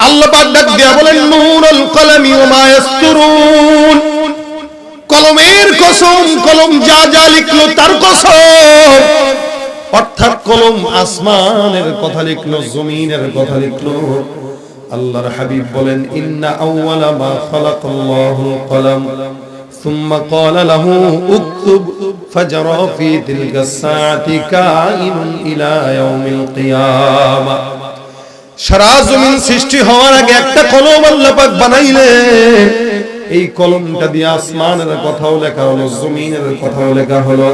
আল্লাহ পাক ডাক দিয়া বলেন নূরুল কলমি ওয়া মা ইয়াসতুরুন, কলমের কসম, কলম যা যা লিখলো তার কসম। অর্থাৎ কলম আসমানের কথা লিখলো, জমিনের কথা লিখলো। আল্লাহর হাবিব বলেন ইন্না আউওয়ালা মা খালাকাল্লাহুল কলম সুম্মা ক্বালা লাহু উকতুব ফাজরা ফি তিলকাস সাআতি কাইনুন ইলা ইয়াউমিল কিয়ামা। সারা জমিন সৃষ্টি হওয়ার আগে একটা কলম আল্লাহ পাক বানাইলেন। এই কলমটা দিয়ে আসমানের কথাও লেখা হলো, জমিনের কথাও লেখা হলো।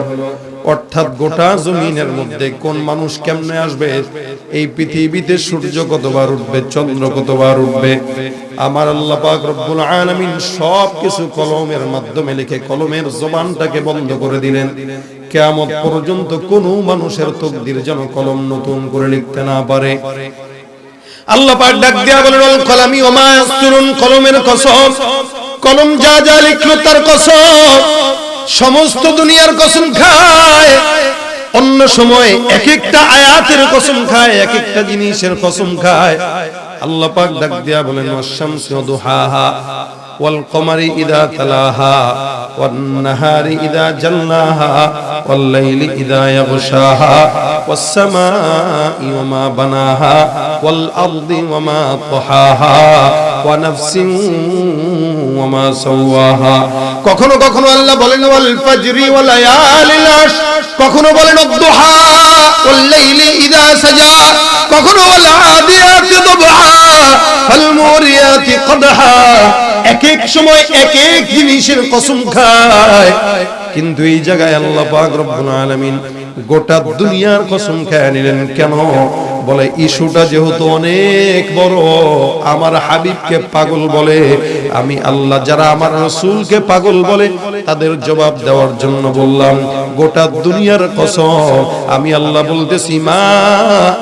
অর্থাৎ গোটা জমিনের মধ্যে কোন মানুষ কেমনে আসবে, এই পৃথিবীতে সূর্য কতবার উঠবে, চন্দ্র কতবার উঠবে, আমার আল্লাহ পাক রব্বুল আলামিন সব কিছু কলমের মাধ্যমে লিখে কলমের জবানটাকে বন্ধ করে দিলেন। কিয়ামত পর্যন্ত কোন মানুষের তাকদীর যেন কলম নতুন করে লিখতে না পারে। আল্লাহ পাক ডাক দিয়া বলেন আল কলামি ওয়া মা ইয়াসতুরুন, কলমের কসম, কলম যা যা লিখলো তার কসম। সমস্ত দুনিয়ার কসম খায়, অন্য সময় এক একটা আয়াতের কসম খায়, এক একটা জিনিসের কসম খায়। আল্লাহ পাক ডাক দিয়া বলেন ওয়াশ-শামসি ওয়া দুহাহা ওয়াল কমারি ইযা তালাহা ওয়ান নাহারি ইযা জাল্লাহা ওয়াল লাইলি ইযা ইয়াগশাহা ওয়াস সামাই ওয়া মা বানাহা ওয়াল আরদি ওয়া মা তাহাহা ওয়া নাফসিন ওয়া মা সাওয়াহা। কখনো কখনো আল্লাহ বলেন ওয়াল ফাজরি ওয়া লায়ালিল আশ, কখনো বলেন আদ-দুহা ওয়াল লাইলি ইযা সাজা, কখনো ওয়াল আদিয়াতি দুবহা ফাল মুরিয়াতি কদহা। এক এক সময় এক এক জিনিসের কসম খায়, কিন্তু এই জায়গায় আল্লাহ পাক রব্বুল আলামিন গোটা দুনিয়ার কসম খেয়ে নিলেন। কেন? বলে ইস্যুটা যেহেতু অনেক বড়, আমার হাবিবকে পাগল বলে, আমি আল্লাহ যারা আমার রাসূলকে পাগল বলে তাদের জবাব দেওয়ার জন্য বললাম গোটা দুনিয়ার কসম। আমি আল্লাহ বলতেছি মা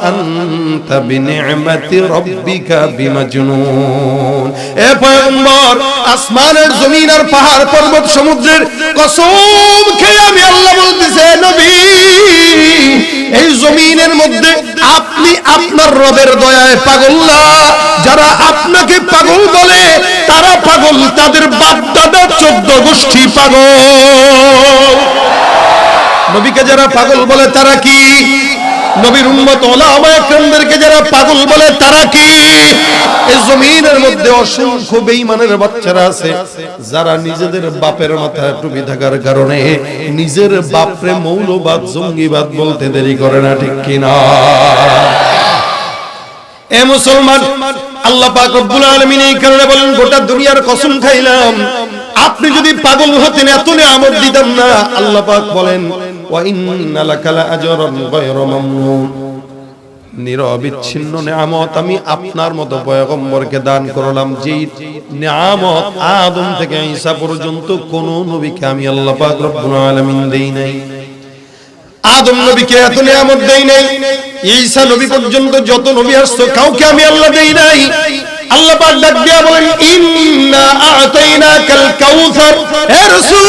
আনতা বিনি'মাতি রাব্বিকা বিমাজনুন। এ পয়গম্বর, আসমানের জমিন আর পাহাড় পর্বত সমুদ্রের কসম খেয়ে আমি আল্লাহ বলতেছি নবী, এই জমিনের মধ্যে আপনি আপনার রবের দয়ায় পাগল না, যারা আপনাকে পাগল বলে তারা পাগল, তাদের বাপ দাদা 14 গোষ্ঠী পাগল। নবীকে যারা পাগল বলে তারা কি? নবীর উম্মত ওলামা একরামদেরকে যারা পাগল বলে তারা কি? এই জমিনের মধ্যে অসংখ্য বেঈমানের বাচ্চারা আছে যারা নিজেদের বাপের মাথায় টুপি থাকার কারণে নিজের বাপরে মৌলবাদ, জঙ্গিবাদ বলতে দেরি করে না, ঠিক কিনা? এ মুসলমান, আল্লাহ পাক রব্বুল আলামিন এই কারণে বলেন গোটা দুনিয়ার কসম খাইলাম, আপনি যদি পাগল হতেন এত নিয়ামত দিতাম না। আল্লাহ পাক বলেন ওয়া ইন্না লাকা লাআজরান গায়রা মামনুন, নিরবিচ্ছিন্ন নিয়ামত আমি আপনার মতো পয়গম্বরকে দান করলাম, যে নিয়ামত আদম থেকে ঈসা পর্যন্ত কোন নবীকে আমি আল্লাহ পাক রব্বুল আলামিন দেই নাই। আদম নবীকে এত নিয়ামত দেই নাই, ঈসা নবী পর্যন্ত যত নবী আসছে কাউকে আমি আল্লাহ দেই নাই। আল্লাহ পাক ডাক দিয়া বলেন ইন্না আ'তাইনাকাল কাউসার, হে রাসূল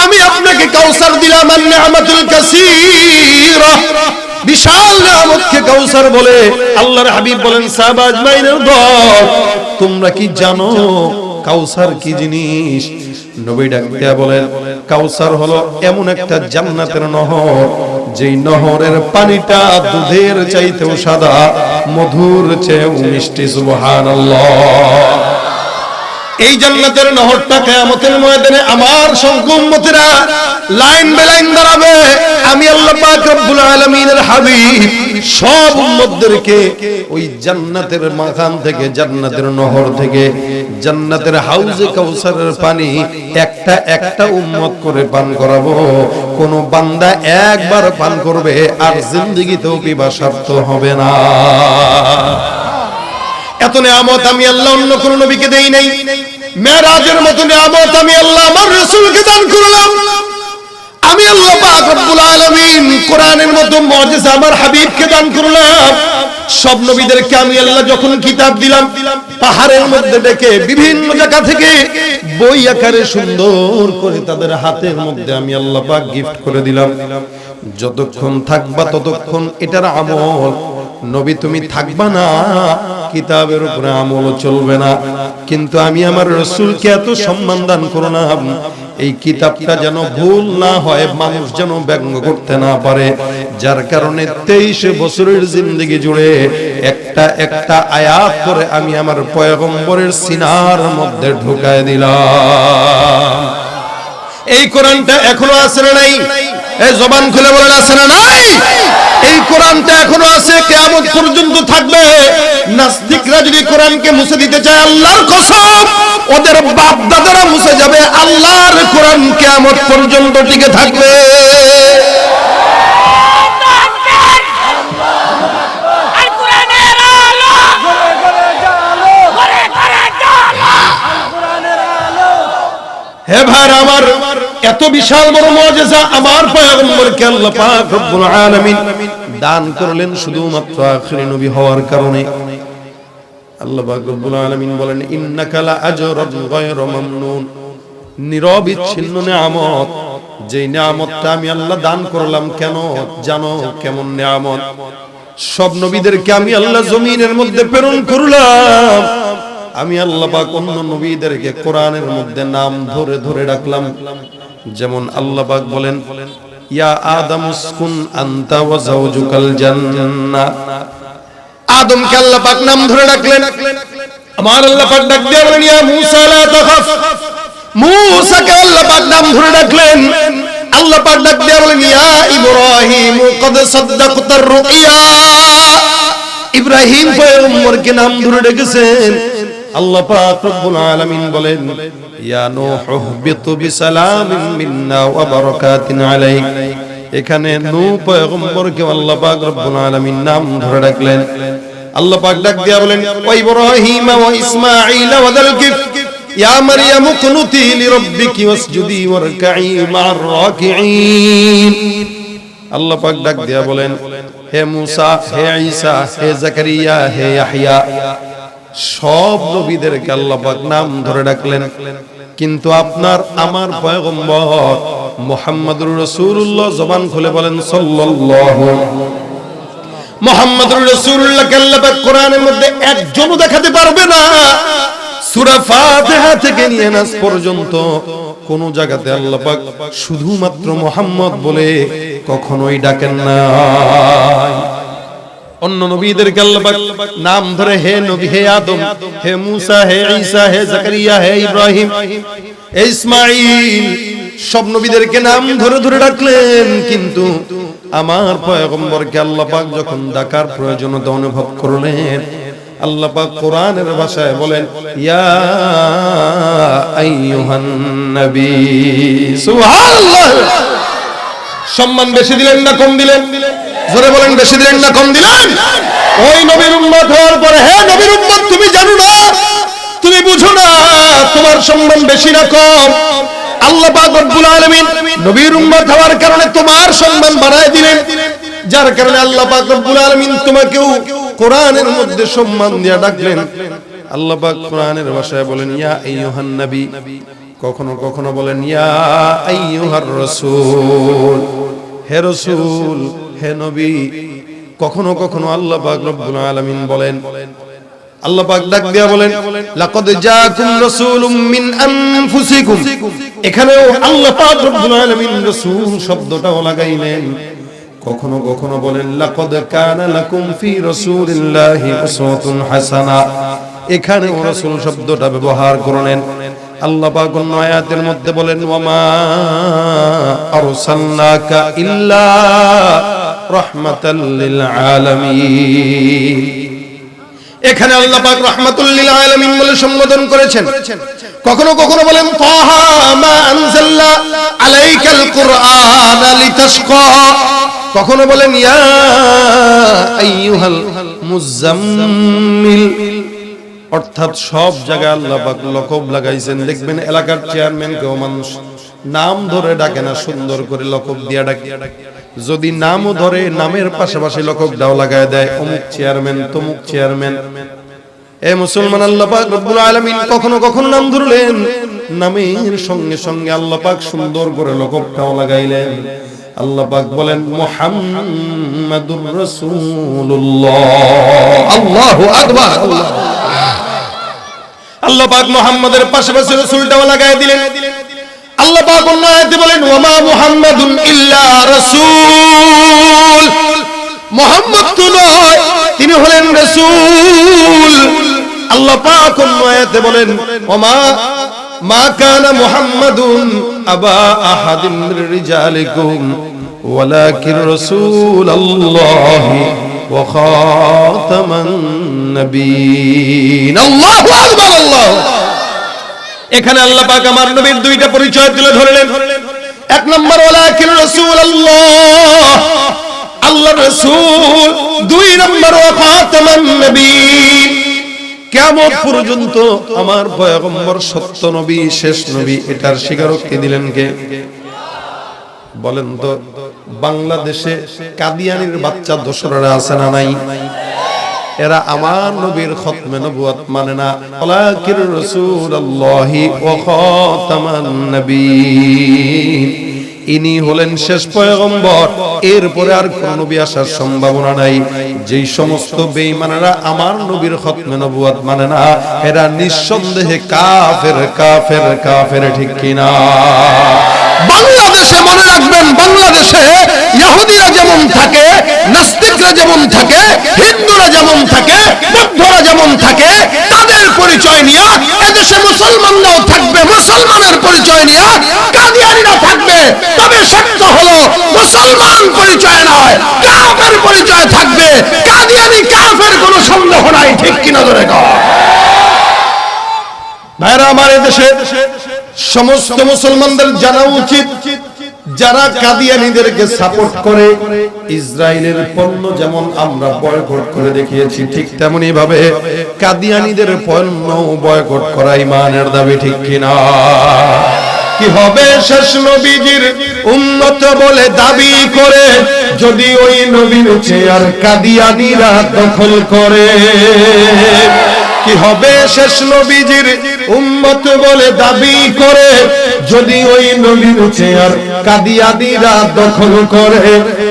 আমি আপনাকে কাউসার দিলাম। আর নিয়ামাতুল কাসীরা, বিশাল নিয়ামতকে কাউসার বলে। আল্লাহর হাবিব বলেন সাহাবা আজমাইনের দল, তোমরা কি জানো কাউসার কি জিনিস? নবী ডাক দিয়া বলেন কাউসার হলো এমন একটা জান্নাতের নহর, যেই নহরের পানিটা দুধের চাইতেও সাদা, মধুর চেয়েও মিষ্টি। সুবহানাল্লাহ। এই জান্নাতের নহরটা কিয়ামতের ময়দানে আমার সঙ্গ উম্মতেরা লাইন বেলাইন দাঁড়াবে। আমি আল্লাহ পাক রব্বুল আলামিনের হাবিব সব উম্মতদেরকে ওই জান্নাতের মাখান থেকে, জান্নাতের নহর থেকে, জান্নাতের হাউজে কাউসারের পানি একটা একটা উম্মত করে পান করাবো। কোন বান্দা একবার পান করবে আর জিন্দেগিতেও পিপাসার্ত হবে না। এত নিয়ামত আমি আল্লাহ অন্য কোন নবীকে দেই নাই। মেরাজের মতো নিয়ামত আমি আল্লাহ আমার রাসূলকে দান করলাম। আমি আল্লাহ পাক রব্বুল আলামিন কোরআনের মতো মুজিজা আমার হাবিবকে দান করলাম। সব নবীদেরকে আমি আল্লাহ যখন কিতাব দিলাম, পাহাড়ের মধ্যে ডেকে বিভিন্ন জায়গা থেকে বই আকারে সুন্দর করে তাদের হাতের মধ্যে আমি আল্লাহ পাক গিফট করে দিলাম। যতক্ষণ থাকবা ততক্ষণ এটার আমল নবী তুমি থাকবা না, কিতাবের উপরে আমল চলবে না, কিন্তু আমি আমার রাসূলকে এত সম্মান দান করো না, এই কিতাবটা যেন ভুল না হয়, মানুষ যেন ব্যঙ্গ করতে না পারে, যার কারণে 23 বছরের জিন্দেগি জুড়ে একটা একটা আয়াত করে আমি আমার পয়গম্বরের সিনার মধ্যে ঢুকায় দিলাম। এই কোরআনটা এখনো আছে না নাই? এই জবান খুলে বলেন আছে না নাই? এই কোরআনটা এখনো আছে, কিয়ামত পর্যন্ত থাকবে। নাস্তিকরা যদি কোরআনকে মুছে দিতে চায়, আল্লাহর কসম ওদের বাপ দাদারা মুছে যাবে, আল্লাহর কোরআন কিয়ামত পর্যন্ত টিকে থাকবে। হে ভাই আমার, এত বিশাল বড় মুজিজা আমার পয়গম্বরকে আল্লাহ পাক রব্বুল আলামিন দান করলেন শুধুমাত্র আখিরি নবী হওয়ার কারণে। আল্লাহ পাক রব্বুল আলামিন বলেন, ইন্নাকা লা আজরুন গায়রু মামনুন, নিরবিচ্ছিন্ন নিয়ামত, যেই নিয়ামতটা আমি আল্লাহ দান করলাম, কেন জানো কেমন নিয়ামত? সব নবীদেরকে আমি আল্লাহ জমিনের মধ্যে প্রেরণ করলাম, আমি আল্লাহ পাক অন্য নবীদেরকে কোরআনের মধ্যে নাম ধরে ধরে ডাকলাম। যেমন আল্লাহ পাক বলেন, ইয়া আদম উসকুন আনতা ওয়া যাওজুকাল জান্নাহ, আদমকে আল্লাহ পাক নাম ধরে ডাকলেন। আমার আল্লাহ পাক ডাক দিয়ে বলেন, ইয়া মূসা লা তাখাফ, মূসাকে আল্লাহ পাক নাম ধরে ডাকলেন। আল্লাহ পাক ডাক দিয়ে বলেন, ইয়া ইব্রাহিম ক্বাদ সাদ্দাকতার রুইয়া, ইব্রাহিম পয়গম্বরকে নাম ধরে ডেকেছেন। আল্লাহ পাক রব্বুল আলামিন বলেন, ইয়া নূহ ইহবিতু বিসালামিন মিন্না ওয়া বারাকাতিন আলাইক, এখানে নূহ পয়গম্বরকে আল্লাহ পাক রব্বুল আলামিন নাম ধরে ডাকলেন। আল্লাহ পাক ডাক দিয়া বলেন, ওয়া ইব্রাহিম ওয়া ইসমাঈল ওয়া যাল কিফ, ইয়া মারইয়াম কুনুতি লিরাব্বিকি ওয়াসজুদি ওয়ারকাঈ মা'আর রাকিঈন। আল্লাহ পাক ডাক দিয়া বলেন, হে মূসা, হে ঈসা, হে জাকারিয়া, হে ইয়াহইয়া, সব নবীদেরকে আল্লাহ পাক নাম ধরে ডাকলেন, কিন্তু আপনার আমার পয়গম্বর মুহাম্মদুর রাসূলুল্লাহ জবান খুলে বলেন সাল্লাল্লাহু, মুহাম্মদুর রাসূলুল্লাহকে আল্লাহ পাক কোরআনের মধ্যে একজনও দেখাতে পারবে না, সূরা ফাতিহা থেকে নিয়ে নাস পর্যন্ত কোন জায়গাতে আল্লাহ পাক শুধুমাত্র মুহাম্মদ বলে কখনোই ডাকেন না। অন্য নবীদেরকে আল্লাহ পাক নাম ধরে হে নবী, হে আদম, হে মূসা, হে ঈসা, হে জাকারিয়া, হে ইব্রাহিম, হে ইসমাঈল, সব নবীদেরকে নাম ধরে ধরে ডাকলেন, কিন্তু আমার পয়গম্বরকে আল্লাহ পাক যখন ডাকার প্রয়োজনীয়তা অনুভব করলেন, আল্লাহ পাক কোরআনের ভাষায় বলেন, ইয়া আইয়ুহান নবী। সুবহানাল্লাহ। সম্মান বেশি দিলেন না কম দিলেন? জোরে বলেন, বেশি দিলেন না কম দিলেন? ওই নবীর উম্মত হওয়ার পরে, হে নবীর উম্মত, তুমি জানো না, তুমি বুঝো না তোমার সম্মান বেশি না কম? আল্লাহ পাক রব্বুল আলামিন নবীর উম্মত হওয়ার কারণে তোমার সম্মান বাড়ায় দিলেন, যার কারণে আল্লাহ পাক রব্বুল আলামিন তোমাকেও কোরআনের মধ্যে সম্মান দিয়ে ডাকলেন। আল্লাহ পাক কোরআনের ভাষায় বলেন, ইয়া আইয়ুহান নবী, কখনো কখনো বলেন ইয়া আইয়ুহার রাসূল, হে রাসূল, হে নবী। কখনো কখনো আল্লাহ পাক রব্বুল আলামিন বলেন, আল্লাহ পাক ডাক দিয়া বলেন, লাকাদ জাআকুম রাসূলুম মিন আনফুসিকুম, এখানেও আল্লাহ পাক রব্বুল আলামিন রাসূল শব্দটাও লাগাইলেন। কখনো কখনো বলেন, লাকাদ কানা লাকুম ফি রাসূলিল্লাহি উসওয়াতুন হাসানাহ, এখানেও রাসূল শব্দটা ব্যবহার করলেন। আল্লাহ পাক অন্য আয়াতের মধ্যে বলেন, ওয়া মা আরসালনাকা ইল্লা রাহমাতাল লিল আলামিন, এখানে আল্লাহ পাক রাহমাতুল লিল আলামিন বলে সম্বোধন করেছেন। কখনো কখনো বলেন, তাহা মা আনজালনা আলাইকাল কুরআনা লিতাশকা, কখনো বলেন ইয়া আইয়ুহাল মুজাম্মিল, অর্থাৎ সব জায়গায় আল্লাহ পাক লকব লাগাইছেন। দেখবেন এলাকার চেয়ারম্যান কেউ মানুষ নাম ধরে ডাকে না, সুন্দর করে লকব দিয়া ডাকে। যদি নামও ধরে, নামের পাশাপাশি লকবটাও লাগায় দেয়, অমুক চেয়ারম্যান, তমুক চেয়ারম্যান। এ মুসলমান, আল্লাহ পাক রব্বুল আলামিন কখনো কখনো নাম ধরলেন, নামের সঙ্গে সঙ্গে আল্লাহ পাক সুন্দর করে লকবটাও লাগাইলেন। আল্লাহ পাক বলেন মুহাম্মাদুর রাসূলুল্লাহ। আল্লাহু আকবার। আল্লাহ পাক মুহাম্মাদের পাশাপাশি রাসূলটাও লাগায় দিলেন। আল্লাহ পাক অন্য আয়াতে বলেন ওয়া মা মুহাম্মাদুন ইল্লা রাসূল, মুহাম্মদ তো নয়, তিনি হলেন রাসূল। আল্লাহ পাক অন্য আয়াতে বলেন ওয়া মা কানা মুহাম্মাদুন আবা আহাদিন মির রিজালিকুম ওয়ালাকিন রাসূলুল্লাহি ওয়া খাতামান নবিয়্যিন। আল্লাহু আকবার। আল্লাহ, এখানে আল্লাহ পাক আমার নবীর দুইটা পরিচয় তুলে ধরলেন। এক নম্বর ওয়ালাকিন রাসূলুল্লাহ, আল্লাহর রাসূল। দুই নম্বর ওয়া খাতামান নবিয়্যিন, কিয়ামত পর্যন্ত আমার পয়গম্বর সত্য নবী, শেষ নবী, এটার স্বীকারোক্তি দিলেন কে? বলেন তো, বাংলাদেশে কাদিয়ানির বাচ্চা দোসররা আছে না নাই? এরা আমার নবীর খতমে নবুয়ত মানে না। ওয়ালাকিন রাসূলুল্লাহি ওয়া খাতামান নবিয়্যিন, ইনি হলেন শেষ পয়গম্বর, এরপরে আর কোন নবী আসার সম্ভাবনা নাই। যেই সমস্ত বেঈমানেরা আমার নবীর খতমে নবুয়ত মানে না, এরা নিঃসন্দেহে কাফের কাফের কাফের, ঠিক কিনা? বাংলাদেশে মনে রাখবেন, বাংলাদেশে ইহুদিরা যেমন থাকে, নাস্তিকরা যেমন থাকে, হিন্দুরা যেমন থাকে, বৌদ্ধরা যেমন থাকে, তাদের পরিচয় নিয়ে এদেশে মুসলমানরাও থাকবে, মুসলমানের পরিচয় নিয়ে কাদিয়ানীরা থাকবে। তবে সত্য হলো মুসলমান পরিচয় নয়, কাফের পরিচয় থাকবে। কাদিয়ানী কাফের কোনো সন্দেহ নাই, ঠিক কিনা? ধরে কর ভাইরা, আমার এদেশে সমস্ত মুসলমানদের জানা উচিত, যারা কাদিয়ানীদেরকে সাপোর্ট করে, ইসরায়েলের পণ্য যেমন আমরা বয়কট করে দেখিয়েছি, ঠিক তেমনি ভাবে কাদিয়ানীদের পণ্য বয়কট করা ঈমানের দাবি, ঠিক কিনা? কি হবে শেষ নবীজির উম্মত বলে দাবি করে যদি ওই নবীর চেয়ার কাদিয়ানীরা দখল করে? কি হবে শেষ নবীজির উম্মত বলে দাবি করে যদি ওই নবীর চেয়ার কাদিয়ানীরা দখল করে?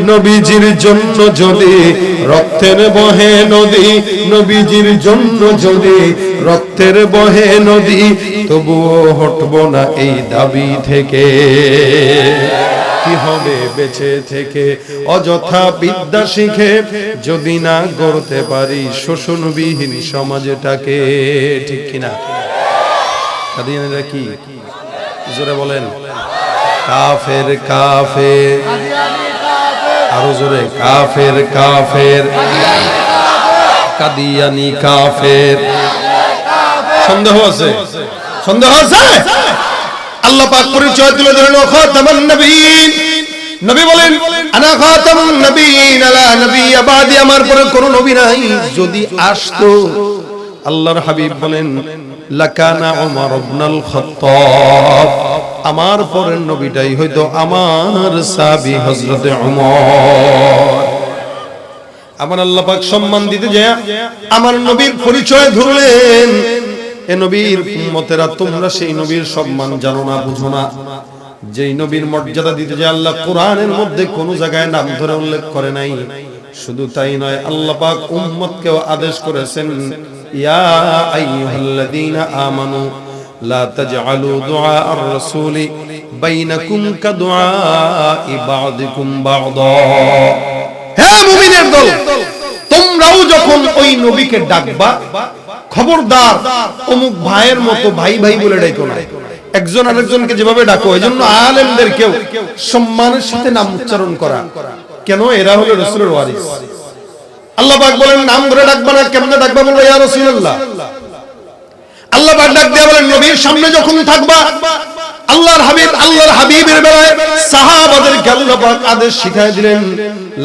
নবীজির জন্য যদি রক্তের বহে নদী, নবীজির জন্য যদি রক্তের বহে নদী, তবুও হটবো না এই দাবি থেকে। কি হবে বেঁচে থেকে অযথা বিদ্যা শিখে যদি না গড়তে পারি শোষণবিহীন সমাজটাকে, ঠিক কিনা? কাদিয়ানীরা কি? জোরে বলেন। কাফের কাফের, আরো জোরে, কাফের কাফের, কাদিয়ানী কাফের। সন্দেহ আছে? সন্দেহ আছে? আল্লাহ পাক পরিচয় তুলে ধরেন খাতামান নবিয়্যিন। নবী বলেন আনা খাতামুন নবিয়্যিন লা নবিয়্যা বাদি, আমার পরে কোনো নবী নাই। যদি আসতো, আল্লাহর হাবিব বলেন লাকানা উমর ইবনুল খাত্তাব, আমার পরের নবীটাই হয়তো আমার সাহাবী হযরতে উমর। আমার আল্লাহ পাক সম্মান দিতে যায় আমার নবীর পরিচয় ধরলেন। এ নবীর উম্মতেরা, তোমরা সেই নবীর সম্মান জানো না, বুঝো না। যেই নবীর মর্যাদা দিতে যায় আল্লাহ কোরআনের মধ্যে কোন জায়গায় নাম ধরে উল্লেখ করে নাই। শুধু তাই নয়, আল্লাহ পাক উম্মতকেও আদেশ করেছেন ইয়া আইয়ুহাল্লাযীনা আমানু লা তাজআলু দুআ আর-রাসূলি বাইনাকুম কাদুআই বা'দিকুম বা'দা। হে মুমিনের দল, তোমরাও যখন ওই নবীকে ডাকবা, খবরদার অমুক ভাইয়ের মতো ভাই ভাই বলে ডাকো না। একজন আরেকজনকে যেভাবে ডাকো, এজন্য আলেমদেরকেও সম্মানের সাথে নাম উচ্চারণ করা। কেন? এরা হলো রাসূলের ওয়ারিস। আল্লাহ পাক বলেন নাম ধরে ডাকবা না। কেমনে ডাকবা? বলবো ইয়া রাসূলুল্লাহ। আল্লাহ পাক ডাক দিয়ে বলেন নবীর সামনে যখন থাকবা, আল্লাহর হাবিবের বেলায় সাহাবাদেরকে আল্লাহ পাক আদেশ শিখায় দিলেন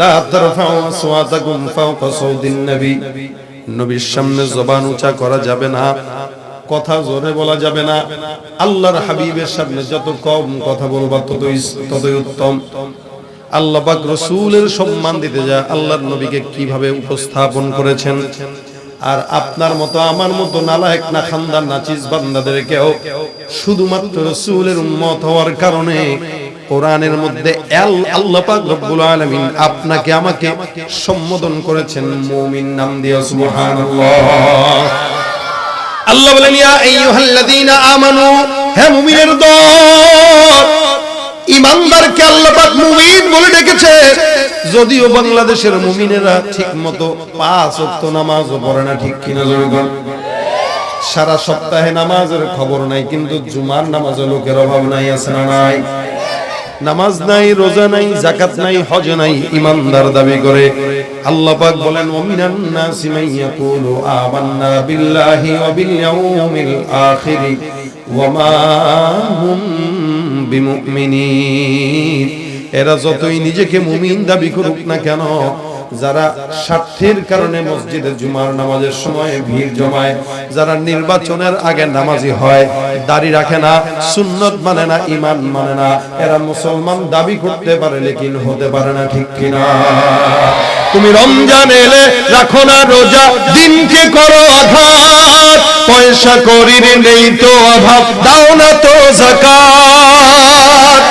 লা তারফাউ আসওয়াতাকুম ফাওকা সাউতিন নবী। নবীর সামনে জবান উঁচা করা যাবে না, কথা জোরে বলা যাবে না। আল্লাহর হাবিবের সামনে যত কম কথা বলবা ততই উত্তম। আল্লাহ পাক রাসূলের সম্মান দিতে যায় আল্লাহর নবীকে কিভাবে উপস্থাপন করেছেন। আর আপনার মতো আমার মতো নালায়েক না খানদান নাচিস বান্দাদেরকেও শুধুমাত্র রাসূলের উম্মত হওয়ার কারণে কোরআনের মধ্যে আল্লাহ পাক রব্বুল আলামিন আপনাকে আমাকে সম্বোধন করেছেন মুমিন নাম দিয়ে। সুবহানাল্লাহ। আল্লাহ বলেন ইয়া আইয়ুহাল্লাযীনা আমানু, হে মুমিনের দল। ঈমানদারকে আল্লাহ পাক মুমিন বলে ডেকেছে। যদিও বাংলাদেশের মুমিনেরা ঠিকমতো 5 ওয়াক্ত নামাজও পড়ে না, ঠিক কিনা জনগণ? সারা সপ্তাহে নামাজের খবর নাই, কিন্তু জুমার নামাজে লোকের অভাব নাই, আছে না নাই? নামাজ নাই, রোজা নাই, যাকাত নাই, হজ নাই, ঈমানদার দাবি করে। আল্লাহ পাক বলেন ওমিনান নাসি মাইয়াকুলু আমান্না বিল্লাহি ওয়া বিল ইয়াউমিল আখির ওয়া মা হুম বিমুমিনিন। এরা যতই নিজেকে মুমিন দাবি করুক না কেন, যারা স্বার্থের কারণে মসজিদে জুমার নামাজের সময় ভিড় জমায়, যারা নির্বাচনের আগে নামাজি হয়, দাড়ি রাখে না, সুন্নত মানে না, ঈমান মানে না, এরা মুসলমান দাবি করতে পারে লেকিন হতে পারে না, ঠিক কিনা? তুমি রমজান এলে রাখো না রোজা, দিনকে করো আঘাত, পয়সা করির নেই তো অভাব, দাও না তো যাকাত।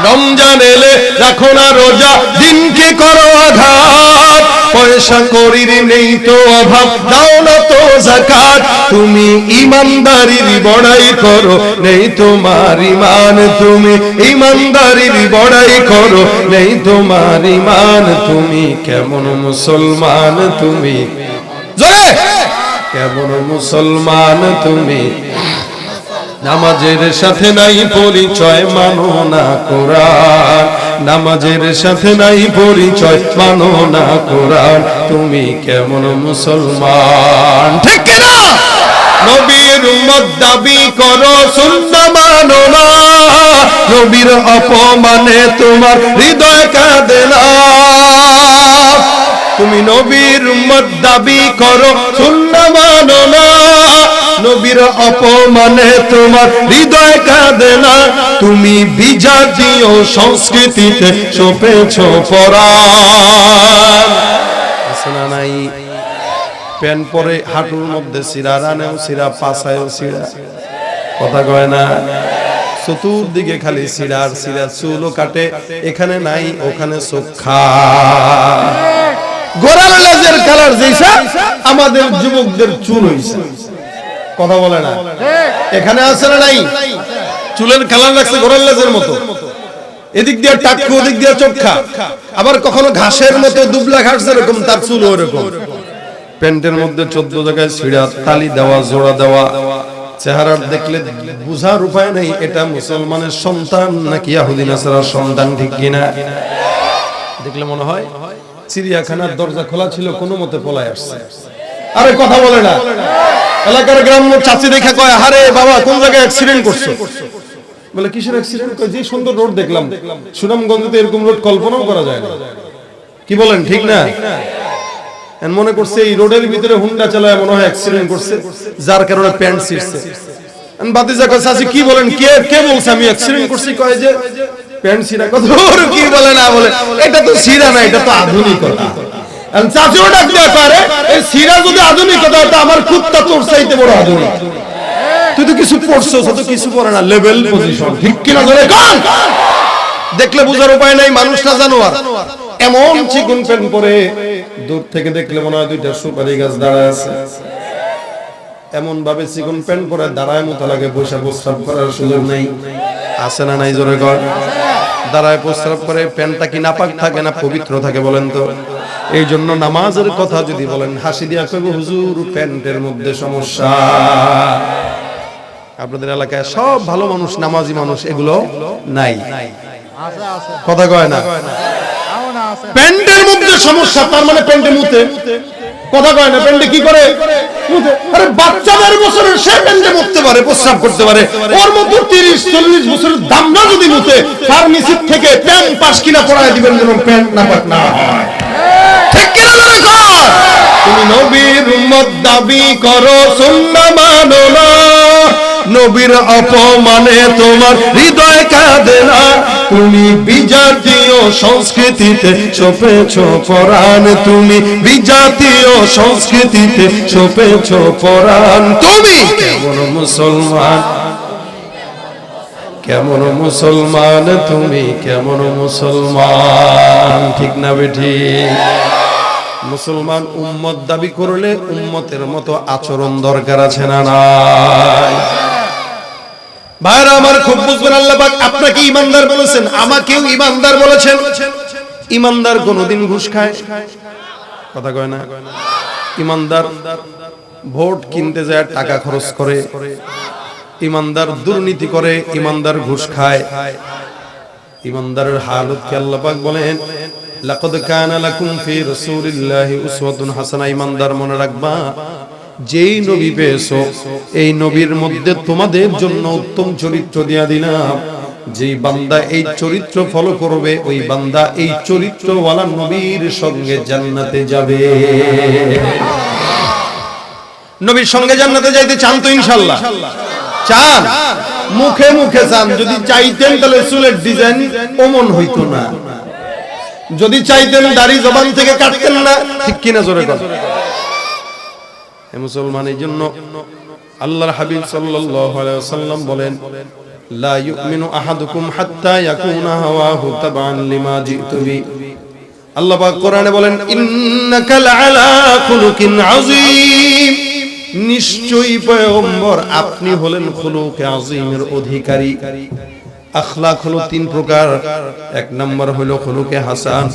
রমজান এলে রাখো না রোজা, দিনকে করো আঘাত, পয়সা করির নেই তো অভাব, দাও না তো যাকাত। তুমি ঈমানদারির বড়াই করো, নেই তোমার ঈমান, তুমি ঈমানদারির বড়াই করো, নেই তোমার ঈমান। তুমি কেমন মুসলমান, তুমি জোরে কেমন মুসলমান তুমি? নামাজের সাথে নাই পরিচয়, মানো না কোরআন, নামাজের সাথে নাই পরিচয়, মানো না কোরআন। তুমি কেমন মুসলমান, ঠিক না? নবীর উম্মত দাবি করো, সুন্নাহ মানো না, নবীর অপমানে তোমার হৃদয় কাঁদে না। তুমি নবীর উম্মত দাবি করো, সুন্নাহ মানো না, নবীর অপমানে তোমার হৃদয় কাঁদে না। তুমি বিজাতীয় সংস্কৃতিতে সপেছো পরাণ, আছে না নাই? প্যান্ট পরে হাঁটুর মধ্যে সিরা, রানেও সিরা, পাছায়ও সিরা, কথা কয় না? চতুর্দিকে খালি সিরার সিরা, চুলও কাটে, এখানে নাই ওখানে চোখা। গোরাল লেজের কালার যেইসা আমাদের যুবকদের চুল হইছে, কথা বলে না? এখানে আছে না নাই? চুলের কালার লাগছে গোরাল লেজের মতো, এদিক দিয়ে টাক্কু, ওদিক দিয়ে চোখা, আবার কখনো ঘাসের মতো দুবলা ঘাস যেরকম তার চুল ওরকম। প্যান্টের মধ্যে 14 জায়গায় ছিঁড়া, তালি দেওয়া, জোড়া দেওয়া, চেহারা দেখলে বুঝার উপায় নেই এটা মুসলমানের সন্তান নাকি ইহুদি নাসারার সন্তান, ঠিক কিনা? দেখলে মনে হয় চিড়িয়াখানার দরজা খোলা ছিল, কোনো মতে পলায় আসছে। আরে কথা বলে না? এলাকার গ্রাম্য চাচি দেখা কয়, আরে বাবা কোন জায়গায় অ্যাক্সিডেন্ট করছো? বলে কিসের অ্যাক্সিডেন্ট? কয় যে সুন্দর রোড দেখলাম, সুনামগঞ্জে এরকম রোড কল্পনাও করা যায় না। কি বলেন, ঠিক না? মনে করছে এই রোডের ভিতরে হুন্ডা চালায় মনে হয় অ্যাক্সিডেন্ট করছে, যার কারণে প্যান্ট ছিঁড়ছে। বাতিজা কয়, চাচি কি বলেন, কে বলছে আমি অ্যাক্সিডেন্ট করছি? কয় যে প্যান্ট ছিঁড়া। কত কি বলে না বলে, এটা তো ছিঁড়া না, এটা তো আধুনিকতা। চাচিও ডাকতে পারে, এই ছিঁড়া যদি আধুনিকতা হতো, আমার কুত্তা তোর চাইতে বড় আধুনিক। তুই তো কিছু পড়ছো, তো কিছু পড়ে না, লেভেল পজিশন, ঠিক কিনা ধরে কন? দেখলে বুঝার উপায় নাই, মানুষ না জানোয়ার। এমন চিকন প্যান্ট পরে, দূর থেকে দেখলে মনে হয় দুইটা সুপারি গাছ দাঁড়ায় আছে। এমন ভাবে চিকন প্যান্ট পরে দাঁড়ায় মতো লাগে, বসে প্রস্রাব করার সুযোগ নেই, আছে না নাই? জোরে কর। দাঁড়ায় প্রস্রাব করে, প্যান্টটা কি নাপাক থাকে না পবিত্র থাকে বলেন তো? এই জন্য নামাজের কথা যদি বলেন, হাসি দিয়া কইব হুজুর প্যান্টের মধ্যে সমস্যা। আপনাদের এলাকায় সব ভালো মানুষ, নামাজি মানুষ, এগুলো নাই, কথা কয় না? প্যান্টের মধ্যে সমস্যা, তার মানে প্যান্টে মুতে, কথা কয় না? প্যান্টে কি করে মুতে? আরে বাচ্চা 12 বছরের, সে প্যান্টে মুততে পারে, প্রস্রাব করতে পারে। ওর মতো 30-40 বছরের দামনা যদি মুতে, ফার্মেসি থেকে প্যান্ট পাস কিনা পড়ায় দিবেন যেন প্যান্ট নাপাক না হয়, ঠিক কিনা জোরে কর? তুমি নবীর উম্মত দাবি করো, সুন্নাহ মানো না, নবীর অপমানে তোমার হৃদয় কাঁদে না। তুমি বিজাতীয় সংস্কৃতিতে সপেছো পরাণ, তুমি বিজাতীয় সংস্কৃতিতে সপেছো পরাণ। তুমি কেমন মুসলমান, কেমন মুসলমান তুমি, কেমন মুসলমান, ঠিক না বেঠি? মুসলমান উম্মত দাবি করলে উম্মতের মতো আচরণ দরকার আছে না নাই? ভাইরা আমার খুব বুঝবেন, আল্লাহ পাক আপনাকে ইমানদার বলেছেন, আমাকেও ইমানদার বলেছেন। ইমানদার কোনদিন ঘুষ খায়? কথা কয় না? ইমানদার ভোট কিনতে যায় টাকা খরচ করে, ইমানদার দুর্নীতি করে, ইমানদার ঘুষ খায়। ইমানদারের হালত কি আল্লাহ পাক বলেন, লাকাদ কানা লাকুম ফি রাসূলিল্লাহি উসওয়াতুন হাসানাহ। ইমানদার মনে রাখবা, যেই নবী পেয়েছো এই নবীর মধ্যে তোমাদের জন্য উত্তম চরিত্র দিয়া দিলাম। যেই বান্দা এই চরিত্র ফলো করবে, ওই বান্দা এই চরিত্রওয়ালা নবীর সঙ্গে জান্নাতে যাবে। নবীর সঙ্গে জান্নাতে যাইতে চান তো ইনশাআল্লাহ? চান? মুখে মুখে চান। যদি চাইতেন তাহলে চুলের ডিজাইন ওমন হইতো না। যদি চাইতেন দাড়ি জবান থেকে কাটতেন না, ঠিক কিনা জোরে কথা? হে মুসলমান, এই জন্য আল্লাহর হাবিব সাল্লাল্লাহু আলাইহি ওয়াসাল্লাম বলেন, লা ইউমিনু আহাদুকুম হাত্তা ইয়াকুনা হাওয়াহু তাবান লিমা জিতু বি। আল্লাহ পাক কোরআনে বলেন, ইন্নাকা লাআলা খুলুকিন আযীম। নিশ্চয়ই পয়গম্বর আপনি হলেন খুলুকে আযীমের অধিকারী। আখলাক হলো তিন প্রকার। এক নাম্বার হলো খুলুকে হাসান,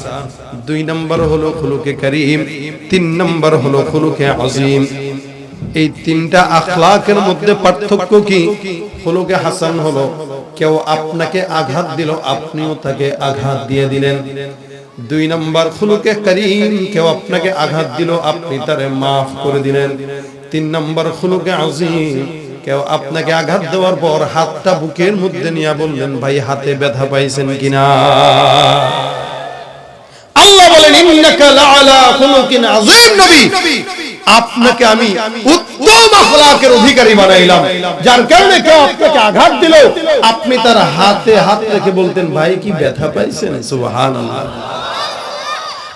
দুই নাম্বার হলো খুলুকে কারীম, তিন নাম্বার হলো খুলুকে আযীম। এই তিনটা আখলাকের মধ্যে পার্থক্য কি? খুলুকে হাসান হলো কেউ আপনাকে আঘাত দিল, আপনিও তাকে আঘাত দিয়ে দিলেন। দুই নাম্বার খুলুকে কারীম, কেউ আপনাকে আঘাত দিল, আপনি তারে মাফ করে দিলেন। তিন নাম্বার খুলুকে আযীম, কেউ আপনাকে আঘাত দেওয়ার পর হাতটা বুকের মধ্যে নিয়ে বললেন, ভাই হাতে ব্যথা পাইছেন কিনা? আল্লাহ বলেন, ইন্নাকা লাআলা খুলুকিন আযীম। নবী, আপনাকে আমি উত্তম আখলাকের অধিকারী বানাইলাম, যার কারণে কেউ আপনাকে আঘাত দিল, আপনি তার হাতে হাত রেখে বলতেন, ভাই কি ব্যথা পাইছেন? সুবহানাল্লাহ।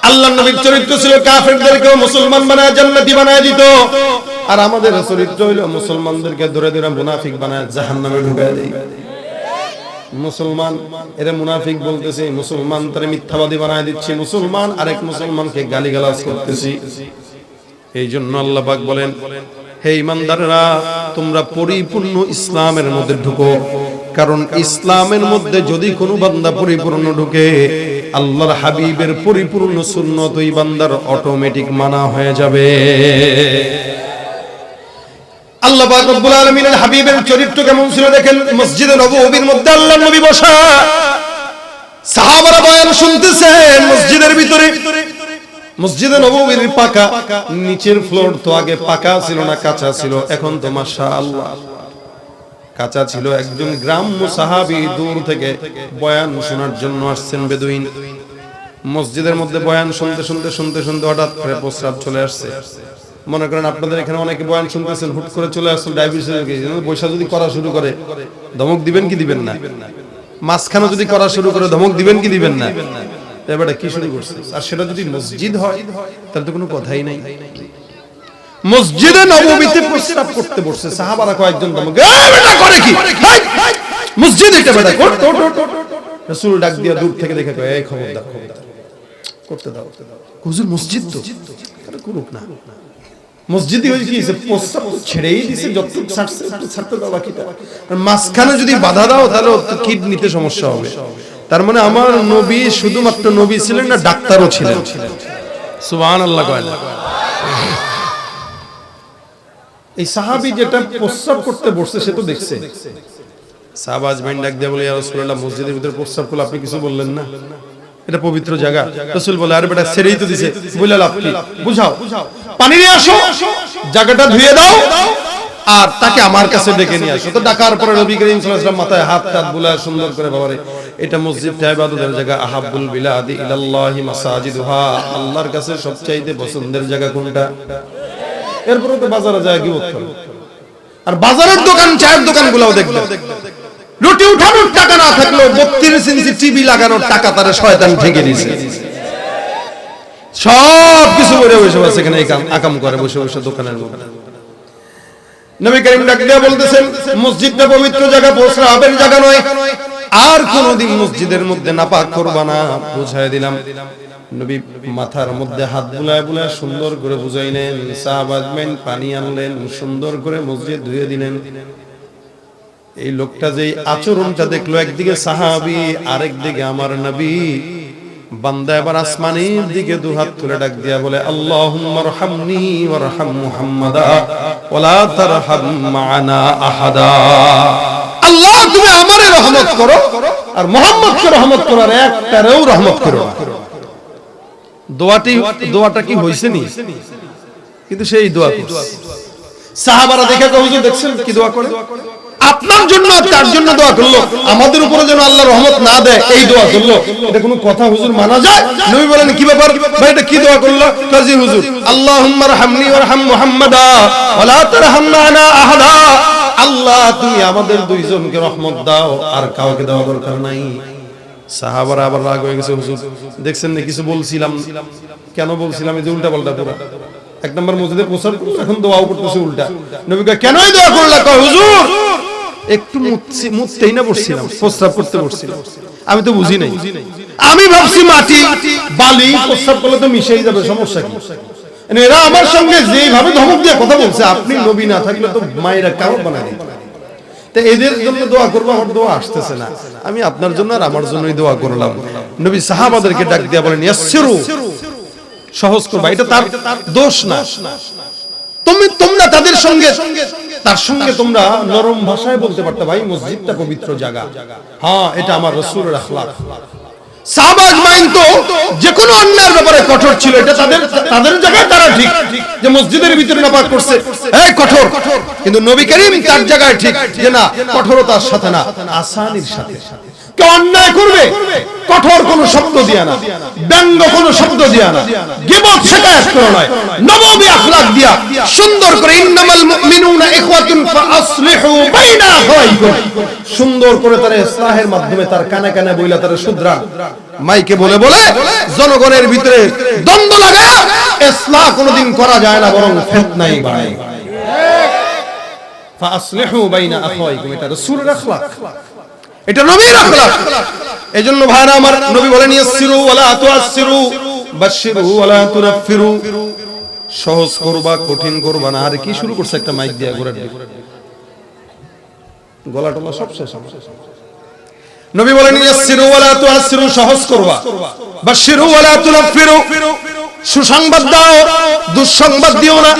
আল্লাহর নবীর চরিত্র ছিল কাফেরদেরকেও মুসলমান বানায় জান্নাতি বানায় দিত। আর আমাদের চরিত্র হইল মুসলমানদেরকে ধরে ধরে মুনাফিক বানায় জাহান্নামে ঢুকায় দেয়। মুসলমান এরা মুনাফিক বলতেছে, মুসলমান তারে মিথ্যাবাদী বানায় দিচ্ছে, মুসলমান আরেক মুসলমানকে গালিগালাজ করতেছি। এই জন্য আল্লাহ পাক বলেন, হে ঈমানদাররা, তোমরা পরিপূর্ণ ইসলামের মধ্যে ঢুকো। কারণ ইসলামের মধ্যে যদি কোনো বান্দা পরিপূর্ণ ঢুকে, আল্লাহর হাবিবের পরিপূর্ণ সুন্নত ওই বান্দার অটোমেটিক মানা হয়ে যাবে। আল্লাহ পাক রব্বুল আলামিনের হাবিবের চরিত্র কেমন ছিল দেখেন। মসজিদে নববীর মধ্যে আল্লাহর নবী বসা, সাহাবারা বয়ান শুনতেছেন মসজিদের ভিতরে। মসজিদে নববীর পাকা, নিচের ফ্লোর তো আগে পাকা ছিল না, কাঁচা ছিল। এখন তো মাশাআল্লাহ কাঁচা ছিল। একজন গ্রাম্য সাহাবী দূর থেকে বয়ান শোনার জন্য আসছেন, বেদুইন। মসজিদের মধ্যে বয়ান শুনতে শুনতে শুনতে শুনতে হঠাৎ করে প্রস্রাব চলে আসছে। মনে করেন আপনাদের এখানে অনেকে বয়ান শুনতেছেন, হুট করে চলে আসছেন ডায়াবেটিস, বৈশা যদি করা শুরু করে ধমক দিবেন কি দিবেন না? মাঝখানে যদি করা শুরু করে ধমক দিবেন কি দিবেন না? এবারে কি শুরু করছে? আর সেটা যদি মসজিদ হয় তাহলে তো কোনো কথাই নাই। মসজিদে নববীতে প্রস্রাব করতে বসছে, সাহাবারা কয়েকজন ধমক, এই বেটা করে কি? মসজিদে এটা বেটা কর। রাসূল ডাক দিয়া দূর থেকে দেখে কয়, এই খবরদার, খবরদার, করতে দাও। হুজুর মসজিদ তো এটা করুক না। মসজিদই হয়ে গিয়েছে, প্রস্তাব ছেড়েই দিছে, যতটুকু ছাড়ছে ছাড়তে দাও বাকিটা। আর মাঝখানে যদি বাধা দাও তাহলে কিডনিতে সমস্যা হবে। তার মানে আমার নবী শুধুমাত্র নবী ছিলেন না, ডাক্তারও ছিলেন। সুবহানাল্লাহ। এই সাহাবী যেটা প্রস্তাব করতে বসছে সে তো দেখছে। সাহাবা আজমাইন ডাক দিয়ে বলে, ইয়া রাসূলুল্লাহ, মসজিদের ভিতরে প্রস্তাব করলে আপনি কিছু বললেন না? এটা পবিত্র জায়গা। রাসূল বলে, আরে বেটা ছেড়েই তো দিছে, বলে লাভ কি? বুঝাও, পানি নিয়ে আসো, জায়গাটা ধুয়ে দাও, আর তাকে আমার কাছে ডেকে নিয়ে আসো। তো ডাকার পরে নবী করিম সাল্লাল্লাহু আলাইহি ওয়াসাল্লাম মাথায় হাত টাত বুলায় সুন্দর করে, বাবারে এটা মসজিদটা ইবাদতের জায়গা, আহাব্বুল বিলাদি ইলাল্লাহি মাসাজিদুহা, আল্লাহর কাছে সবচাইতে পছন্দের জায়গা কোনটা? এরপরে তো বাজারে যায় কি বলতে, আর বাজারের দোকান, চায়ের দোকানগুলোও দেখবে, রুটি উঠানোর টাকা না থাকলেও 32 ইঞ্চি টিভি লাগানোর টাকা তারে শয়তান ঠেকে দিয়েছে। সব কিছু করে বসে বসে এখানে আকাম করে বসে বসে দোকানের মধ্যে। নবী করিম ডাক দিয়ে বলতেছেন, মসজিদটা পবিত্র জায়গা, প্রস্রাবের জায়গা নয়, আর কোনদিন মসজিদের মধ্যে নাপাক করবা না। বুঝায় দিলাম। নবী মাথার মধ্যে হাত বুলায় বুলায় সুন্দর করে বুঝাইলেন। সাহাবাগণ পানি আনলেন, সুন্দর করে মসজিদ ধুয়ে দিলেন। এই লোকটা যে আচরণটা দেখলো, একদিকে সাহাবী, আরেক দিকে আমার নবী, বান্দা এবার আসমানের দিকে দুহাত তুলে ডাক দিয়া বলে, আল্লাহুম্মা রহমনি ওয়ারহাম মুহাম্মাদা ওয়ালা তারহাম মা'ানা আহাদা। আল্লাহ তুমি আমারে রহমত করো আর মুহাম্মদকে রহমত করো, আর একটারেও রহমত করো না। দোয়াটা কি হইছে নি? কিন্তু সেই দোয়া সাহাবারা দেখে হুজুর দেখছেন কি দোয়া করে, আপনার জন্য তার জন্য দোয়া করলো, আমাদের উপরে যেন আল্লাহ রহমত না দেয় এই দোয়া করলো। এটা কোনো কথা হুজুর মানা যায়? নবী বলেন কি ব্যাপার ভাই, এটা কি দোয়া করলো? কাজী হুজুর, আল্লাহুম্মা রহমনি ওয়ারহাম মুহাম্মাদা ওয়ালা তারহাম মা'ানা আহাদা। আল্লাহ তুমি আমাদের দুইজনকে রহমত দাও, আর কাউকে দেওয়া দরকার নাই। সাহাবারা আবার রাগ হয়ে গেছে, হুজুর দেখছেন না কিছু বলছিলাম, কেন বলছিলাম এই যে উল্টা পাল্টা পুরো। এক নম্বর মসজিদে প্রচার করলো, এখন দোয়াও করতেছে উল্টা। নবী কয় কেনই দোয়া করলা? কয় হুজুর একটু মুততেই না বসছিলাম, প্রস্রাব করতে বসছিলাম, আমি তো বুঝি নাই, আমি ভাবছি মাটি বালি প্রস্রাব করলে তো মিশেই যাবে, সমস্যা কি? এরা আমার সঙ্গে যেভাবে ধমক দিয়ে কথা বলছে, আপনি নবী না থাকলে তো মায়েরা কামড় বানায় দিত। তো এদের জন্য দোয়া করবো, আমার দোয়া আসতেছে না, আমি আপনার জন্য আর আমার জন্যই দোয়া করলাম। নবী সাহাবাদেরকে ডাক দিয়া বলেন, ইয়াসসিরু, সহজ করবা, এটা তার দোষ না। তোমরা তাদের সঙ্গে তার সঙ্গে তোমরা নরম ভাষায় বলতে পারতে, ভাই মসজিদটা পবিত্র জায়গা, হ্যাঁ এটা আমার রাসূলের আখলাক। সাহাবাজ মাইনতো যে কোনো অন্যায়ের ব্যাপারে কঠোর ছিল, এটা তাদের জায়গায় তারা ঠিক, যে মসজিদের ভিতরে নাপাক করছে এই কঠোর, কিন্তু নবী করিম তার জায়গায় ঠিক, যে না কঠোরতার সাথে না, আসানির সাথে। কেউ অন্যায় করবে কঠোর কোন শব্দ দিয়া না, ব্যঙ্গ কোন শব্দ দিয়া না, গীবত শিকায়ত করে নয়, নববী আখলাক দিয়া সুন্দর করে, ইন্নামাল মুমিনুনা ইখওয়াতুন ফাআসলিহু বাইনা আখাওয়াইকুম, সুন্দর করে তার ইসলাহের মাধ্যমে তার কানে কানে বইলা তার শুধরা, মাইকে বলে বলে জনগণের ভিতরে দ্বন্দ্ব লাগায় ইসলাহ কোনদিন করা যায় না, বরং ফিতনাই বাড়ায়। ফাআসলিহু বাইনা আখাওয়াইকুম, এটা রাসূলের আখলাক, এটা নবীর আখলাক। এজন্য ভাইরা আমার, নবী বলেন ইয়াসসিরু ওয়ালা তুআসসিরু বাশশিরু ওয়ালা তুনাফিরু, সহজ করবা কঠিন করবা না। আর কি শুরু করছে একটা মাইক দিয়া ঘোরার গলা টলা সব শেষ। নবী বলেন ইয়াসসিরু ওয়ালা তুআসসিরু, সহজ করবা, বাশশিরু ওয়ালা তুনাফিরু, সুসংবাদ দাও দুঃসংবাদ দিও না,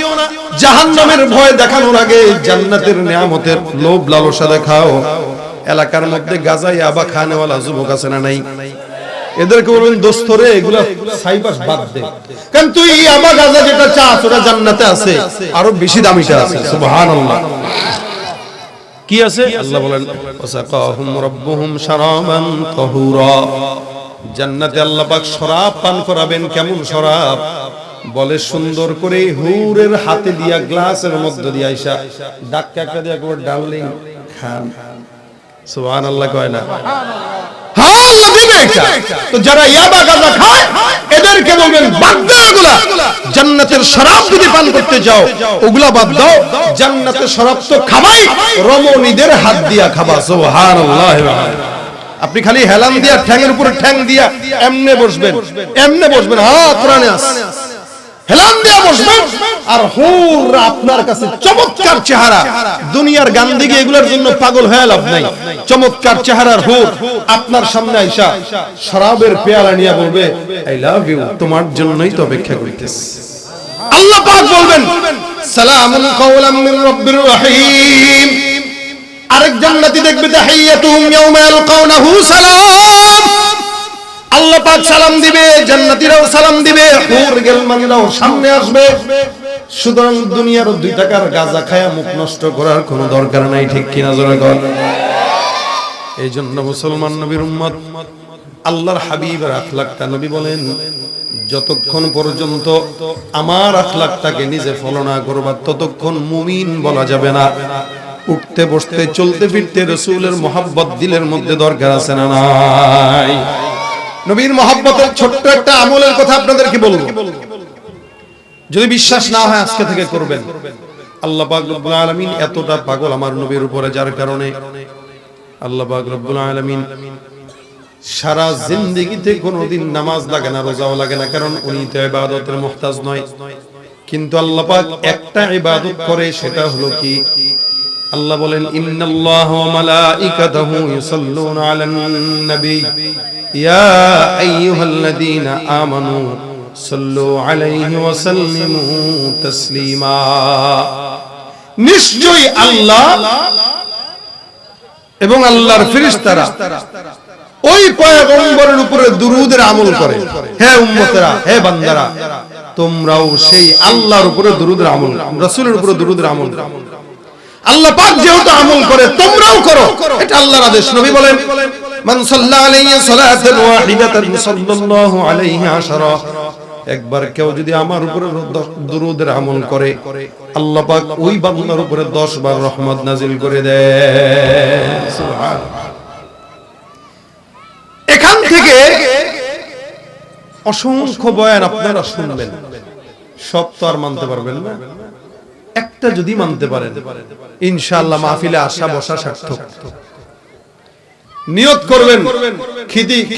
জাহান্নামের ভয় দেখানোর আগে জান্নাতের নিয়ামতের লোভ লালসা দেখাও। এলাকার মধ্যে গাঁজা ইয়াবা খানেওয়ালা যুবক আছে না নাই? এদেরকে বলবেন দোস্ত রে এগুলা সাইবাস বাদ দে, কারণ তুই ইয়াবা গাঁজা যেটা চাস ওটা জান্নাতে আছে, আরো বেশি দামিটা আছে। সুবহানাল্লাহ। কি আছে? আল্লাহ বলেন ওয়াসাকাহুম রাব্বুহুম শারাবান তাহুরা, জান্নাতে আল্লাহ পাক শরাব পান করাবেন। কেমন শরাব? বলে সুন্দর করে হুরের হাতে দিয়া গ্লাসের মধ্যে দিয়া আইসা ডাক্কা একটা দিয়া করে ডার্লিং খান। সুবহানাল্লাহ কয় না? হ্যাঁ আল্লাহ দিবে এটা। তো যারা ইয়াবা গাঁজা খায় এদেরকে বলবেন বাদ দাও এগুলা, জান্নাতের শরাব যদি পান করতে যাও ওগুলা বাদ দাও, জান্নাতের শরাব তো খাবাই, রমণীদের হাত দিয়া খাবা। সুবহানাল্লাহ। আপনি খালি হেলান দিয়া ঠ্যাঙের উপরে ঠ্যাং দিয়া এমনে বসবেন, এমনে বসবেন, হ্যাঁ কোরআনে আছে, হেলান দিয়া বসবেন, আর হুর আপনার কাছে চমৎকার চেহারা, দুনিয়ার গান্দিগি এগুলোর জন্য পাগল হয়ে লাভ নাই, চমৎকার চেহারার হুর আপনার সামনে আইসা শরাবের পেয়ালা নিয়ে বলবে আই লাভ ইউ, তোমার জন্যই তো অপেক্ষা করতেছি। আল্লাহ পাক বলবেন সালামুন কাওলাম মির রাব্বির রহিম। আরেক জান্নাতি দেখবে তাহিয়াতুহুম ইয়াওমা ইয়ালকাউনাহু সালাম, আল্লাহ পাক সালাম দিবে, জান্নাতীরাও সালাম দিবে, হুর গেলমানরাও সামনে আসবে। সুতরাং দুনিয়ার 2 টাকার গাঁজা খায়া মুখ নষ্ট করার কোনো দরকার নাই, ঠিক কিনা জোরে কর। এইজন্য মুসলমান নবীর উম্মত আল্লাহর হাবিবের আখলাকটা, নবী বলেন যতক্ষণ পর্যন্ত আমার আখলাকটাকে নিজে ফলো না করবা ততক্ষণ মুমিন বলা যাবে না। উঠতে বসতে চলতে ফিরতে রাসূলের মহব্বত দিলের মধ্যে দরকার আছে না নাই? নবীর মহব্বতের ছোট্ট একটা আমলের কথা আপনাদেরকে বলবো, যদি বিশ্বাস না হয় আজকে থেকে করবেন। আল্লাহ পাক রব্বুল আলামিন এতটা পাগল আমার নবীর উপরে, যার কারণে আল্লাহ পাক রব্বুল আলামিন সারা জিন্দেগিতে কোনোদিন নামাজ লাগে না, রোজাও লাগে না, কারণ উনি তো ইবাদতের মুহতাজ নয়। কিন্তু আল্লাহ পাক একটা ইবাদত করে, সেটা হলো কি, আল্লাহ বলেন ইন্নাল্লাহা ওয়া মালাইকাতাহু ইউসাল্লুনা আলান নবী ইয়া আইয়ুহাল্লাযীনা আমানু সাল্লু আলাইহি ওয়া সাল্লিমু তাসলিমা। নিশ্চয়ই আল্লাহ এবং আল্লাহর ফেরেশতারা ওই পয়গম্বরের উপরে দুরূদের আমল করে। হে উম্মতেরা, হে বান্দারা, তোমরাও সেই আল্লাহর উপরে দুরূদের আমল, রাসূলের উপরে দুরূদের আমল, আল্লাহ পাক যেহেতু আমল করে তোমরাও করো, এটা আল্লাহর আদেশ। নবী বলেন মান সাল্লা আলাইহি সালাতান ওয়াহিদাতান সাল্লাল্লাহু আলাইহি আশারা, একবার কেউ যদি আমার উপরে দুরূদের আমল করে, আল্লাহ পাক ওই বান্দার উপরে 10 বার রহমত নাজিল করে দেয়। সুবহানাল্লাহ। এখান থেকে অসংখ্য বয়ান আপনারা শুনবেন, সব তো আর মানতে পারবেন না, একটা যদি মানতে পারেন ইনশাআল্লাহ মাহফিলে আসা বসা সার্থক। নিয়ত করবেন,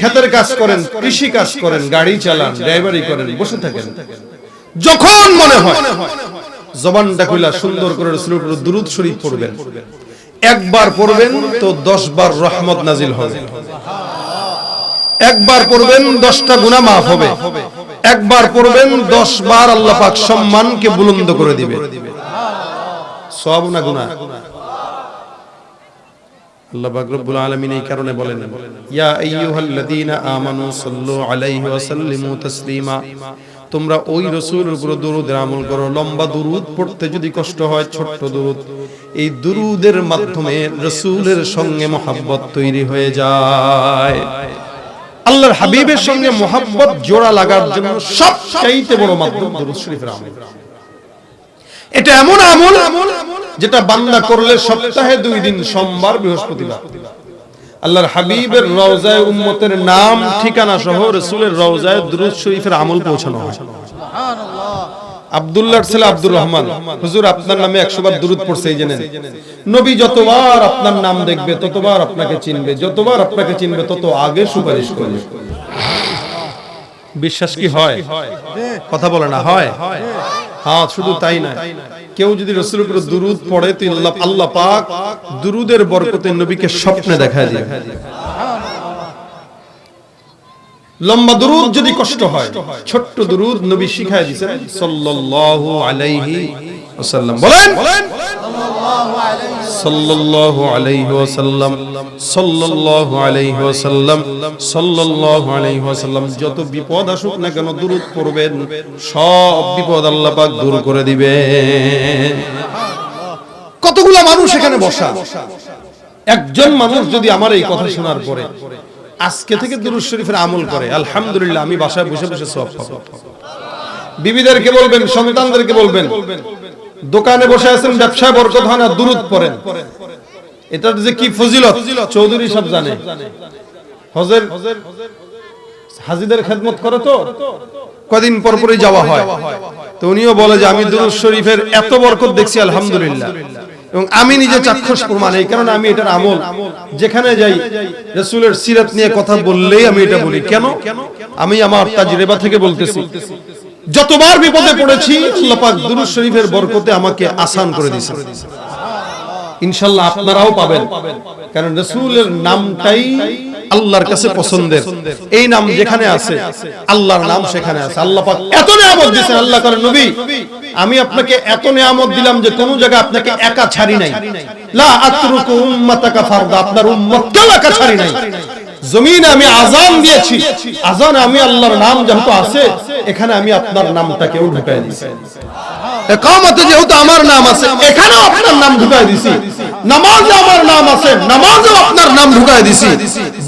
ক্ষেতের কাজ করেন, কৃষি কাজ করেন, গাড়ি চালান, ড্রাইভারি করেন, বসে থাকেন, যখন মনে হয় জবানটা খুলে সুন্দর করে রাসূলের উপর দুরূদ শরীফ পড়বেন। একবার পড়বেন তো 10 বার রহমত নাজিল হবে, একবার পড়বেন 10টা গুনাহ মাফ হবে, একবার পড়বেন 10 বার আল্লাহ পাক সম্মানকে বুলন্দ করে দিবে। সওয়াব না গুনাহ? আল্লাহ পাক রব্বুল আলামিন এই কারণে বলেন ইয়া আইয়ুহাল্লাযীনা আমানু সাল্লু আলাইহি ওয়া সাল্লিমু তাসলিমা, তোমরা ওই রাসূলের উপর দুরূদের আমল করো। লম্বা দুরূদ পড়তে যদি কষ্ট হয়, ছোট্ট দুরূদ, এই দুরূদের মাধ্যমে রাসূলের সঙ্গে মহব্বত তৈরি হয়ে যায়। আল্লাহর হাবিবের সঙ্গে মহব্বত জোড়া লাগার জন্য সবচাইতে বড় মাধ্যম দুরূদ শরীফের আমল। এটা এমন আমল যেটা বান্দা করলে সপ্তাহে 2 দিন, সোমবার বৃহস্পতিবার, আল্লাহর হাবিবের রওজায় উম্মতের নাম ঠিকানা সহ রাসূলের রওজায় দুরূদ শরীফের আমল পৌঁছানো হয়। সুবহানাল্লাহ। আব্দুল্লাহর ছেলে আব্দুর রহমান, হুজুর আপনার নামে 100 বার দুরূদ পড়ছে, এই জেনেন নবী যতবার আপনার নাম দেখবে ততবার আপনাকে চিনবে, যতবার আপনাকে চিনবে তত আগে সুপারিশ করবে। বিশ্বাস কি হয়? কথা বলে না হয়? হ্যাঁ, শুধু তাই না, কেউ যদি রাসূলের উপর দুরূদ পড়ে তো আল্লাহ পাক দুরূদের বরকতে নবীকে স্বপ্নে দেখায় দেয়। লম্বা দুরূদ যদি কষ্ট হয়, ছোট্ট দুরূদ নবী শিখায় দিয়েছেন সাল্লাল্লাহু আলাইহি ওয়াসাল্লাম। বলেন সাল্লাল্লাহু আলাইহি ওয়াসাল্লাম, সাল্লাল্লাহু আলাইহি ওয়াসাল্লাম, সাল্লাল্লাহু আলাইহি ওয়াসাল্লাম। যত বিপদ আসুক না কেন দুরূদ পড়বেন, সব বিপদ আল্লাহ পাক দূর করে দিবেন। কতগুলো মানুষ এখানে বসা, একজন মানুষ যদি আমার এই কথা শোনার পরে আজকে থেকে দুরূদ শরীফের আমল করে, আলহামদুলিল্লাহ, আমি বাসায় বসে বসে সওয়াব পাবো। বিবিদেরকে বলবেন, সন্তানদেরকে বলবেন, দোকানে বসে আছেন, ব্যবসায় বরকত হয় না, দুরূদ পড়েন। এটা যে কি ফজিলত চৌধুরী সব জানে। হজের হাজীদের খেদমত করে তো কদিন পর পরই যাওয়া হয়, তো উনিও বলে যে আমি দুরূদ শরীফের এত বরকত দেখছি আলহামদুলিল্লাহ, এবং আমি নিজে চাক্ষুষ প্রমাণ। এই কারণে আমি এটার আমল যেখানে যাই রাসূলের সিরাত নিয়ে কথা বললেই আমি এটা বলি। কেন? আমি আমার তাজরিবা থেকে বলতেছি, যতবার বিপদে পড়েছি আল্লাহ পাক দুরূদ শরীফের বরকতে আমাকে আসান করে দিয়েছেন। ইনশাআল্লাহ আপনারাও পাবেন, কারণ রাসূলের নামটাই আল্লাহর কাছে পছন্দের। এই নাম যেখানে আছে আল্লাহর নাম সেখানে আছে। আল্লাহ পাক এত নিয়ামত দিয়েছেন। আল্লাহ তাআলা নবী, আমি আপনাকে এত নিয়ামত দিলাম যে কোন জায়গায় আপনাকে একা ছাড়ি নাই। লা আতরুকু উম্মাতাকা ফারদা, আপনার উম্মতকে একা ছাড়ি নাই। জমিনে আমি আযান দিয়েছি, আযানে আমি আল্লাহর নাম যেহেতু আছে, এখানে আমি আপনার নামটাকেও ঢুকাই দিয়েছি। ইকামতে যেহেতু আমার নাম আছে, এখানেও আপনার নাম ঢুকাই দিয়েছি। নামাজে আমার নাম আছে, নামাজেও আপনার নাম ঢুকাই দিয়েছি।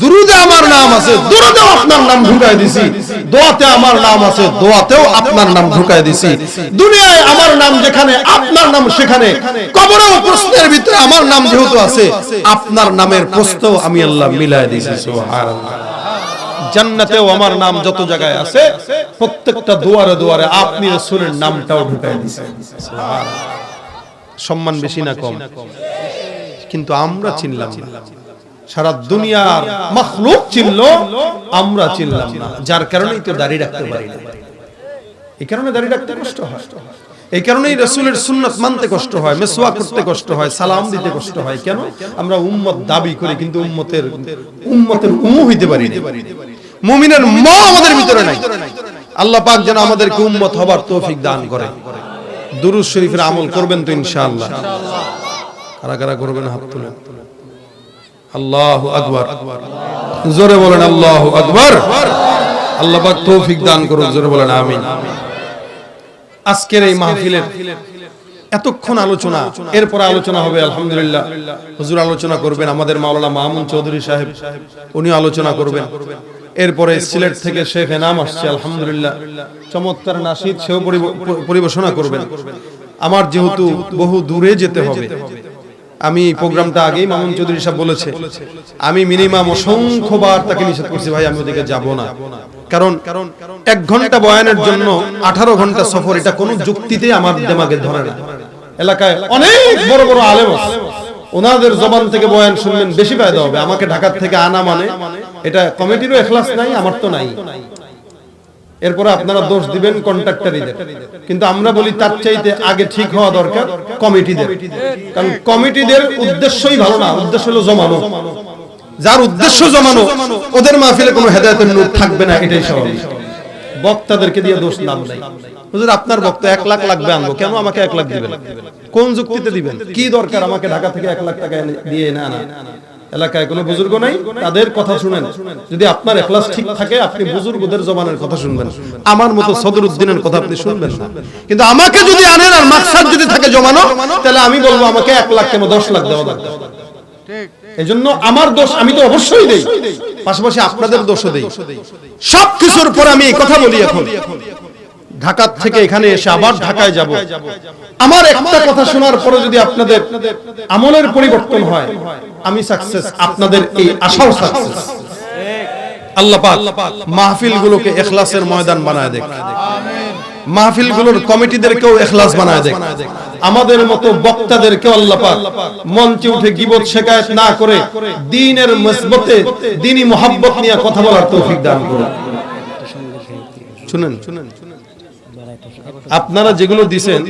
দুরূদে আমার নাম আছে, দুরূদেও আপনার নাম ঢুকাই দিয়েছি। দোয়াতে আমার নাম আছে, দোয়াতেও আপনার নাম ঢুকাই দিয়েছি। দুনিয়ায় আমার নাম যেখানে, আপনার নাম সেখানে। কবরেও প্রশ্নের ভিতরে আমার নাম যেহেতু আছে, আপনার নামের প্রশ্নও আমি আল্লাহ মিলাই দিয়েছি। সুবহানাল্লাহ। জান্নাতেও আমার নাম যত জায়গায় আছে, প্রত্যেকটা দুয়ারে দুয়ারে আপনি রাসূলের নামটাও ঢুকাই দিয়েছেন। সুবহানাল্লাহ। সম্মান বেশি না কম? কিন্তু আমরা চিনলাম না, সারা দুনিয়ার মাখলুক চিনলো, আমরা চিনলাম না। যার কারণেই তো দাড়ি রাখতে পারি না। এই কারণে দাড়ি রাখতে কষ্ট হয়, এই কারণেই রাসূলের সুন্নাত মানতে কষ্ট হয়, মিসওয়াক করতে কষ্ট হয়, সালাম দিতে কষ্ট হয়। কেন? আমরা উম্মত দাবি করি কিন্তু উম্মতের উম্মু হইতে পারি না। মুমিনের ম আমাদের ভিতরে নাই। আল্লাহ পাক যেন আমাদেরকে উম্মত হবার তৌফিক দান করে। দুরূদ শরীফের আমল করবেন তো ইনশাআল্লাহ? কারা কারা করবেন হাত তুলেন। আল্লাহু আকবার, জোরে বলেন আল্লাহু আকবার। আল্লাহ পাক তৌফিক দান করুন, জোরে বলেন আমিন। আজকের এই মাহফিলের এতক্ষণ আলোচনা, এরপর আলোচনা হবে আলহামদুলিল্লাহ। হুজুর আলোচনা করবেন, আমাদের মাওলানা মামুন চৌধুরী সাহেব, উনি আলোচনা করবেন। এরপরে সিলেট থেকে শেখ এনাম আসছে আলহামদুলিল্লাহ, চমৎকার নাশিদ, সেও পরিবেশনা করবেন। আমার যেহেতু বহু দূরে যেতে হবে, আমি এই প্রোগ্রামটা আগেই মামুন চৌধুরী সাহেব বলেছে, আমি মিনিমাম অসংখ্যবার তাকে নিষেধ করছি, ভাই আমি ওদিকে যাব না। কারণ 1 ঘন্টা বয়ানের জন্য 18 ঘন্টা সফর, এটা কোনো যুক্তিতে আমার দিমাগে ধরে না। এলাকায় অনেক বড় বড় আলেম আছে, ওনাদের জবান থেকে বয়ান শুনলেন, বেশি ফায়দা হবে। আমাকে ঢাকা থেকে আনা মানে এটা কমিটিরও ইখলাস নাই, আমার তো নাই। এরপরে আপনারা দোষ দিবেন কন্ট্রাক্টরদের, কিন্তু আমরা বলি তার চাইতে আগে ঠিক হওয়া দরকার কমিটিদের। কারণ কমিটিদের উদ্দেশ্যই ভালো না, উদ্দেশ্য হলো জমানো। যার উদ্দেশ্য জমানো, ওদের মাহফিলে কোনো হেদায়েতের নূর থাকবে না, এটাই স্বাভাবিক। বক্তাদেরকে দিয়ে দোষ লাভ নাই। হুজুর আপনার বক্তা 1 লাখ লাগবে, আনবো কেন? আমাকে 1 লাখ দিবেন, কোন যুক্তিতে দিবেন? কি দরকার আমাকে ঢাকা থেকে 1 লাখ টাকা দিয়ে না না? এলাকায় কোনো বুজুর্গ নাই, তাদের কথা শুনেন। যদি আপনার ইখলাস ঠিক থাকে, আপনি বুজুর্গদের জবানের কথা শুনবেন, আমার মতো সদরুদ্দিনের কথা আপনি শুনবেন না। কিন্তু আমাকে যদি আনেন আর মাকসাদ যদি থাকে জমানো, তাহলে আমি বলবো আমাকে 1 লাখ কেন 10 লাখ দেওয়া দরকার। এজন্য আমার দোষ আমি তো অবশ্যই দেই, পাশাপাশি আপনাদের দোষও দেই। সবকিছুর পর আমি এই কথা বলি, এখন ঢাকা থেকে এখানে এসে আবার ঢাকায় যাব, আমার একটা কথা শোনার পরে যদি আপনাদের আমলের পরিবর্তন হয়, আমি সাকসেস, আপনাদের এই আশাও সাকসেস। আল্লাহ পাক মাহফিলগুলোকে ইখলাসের ময়দান বানায় দেখ, মাহফিলগুলোর কমিটিদেরকেও ইখলাস বানায় দেখ, আমাদের মতো বক্তাদেরকেও আল্লাহ পাক মঞ্চে উঠে গীবত শিকায়েত না করে দ্বীনের মসবতে দ্বীনি মুহাব্বত নিয়ে কথা বলার তৌফিক দান করুন। শুনেন, আপনারা যেগুলো দিবেন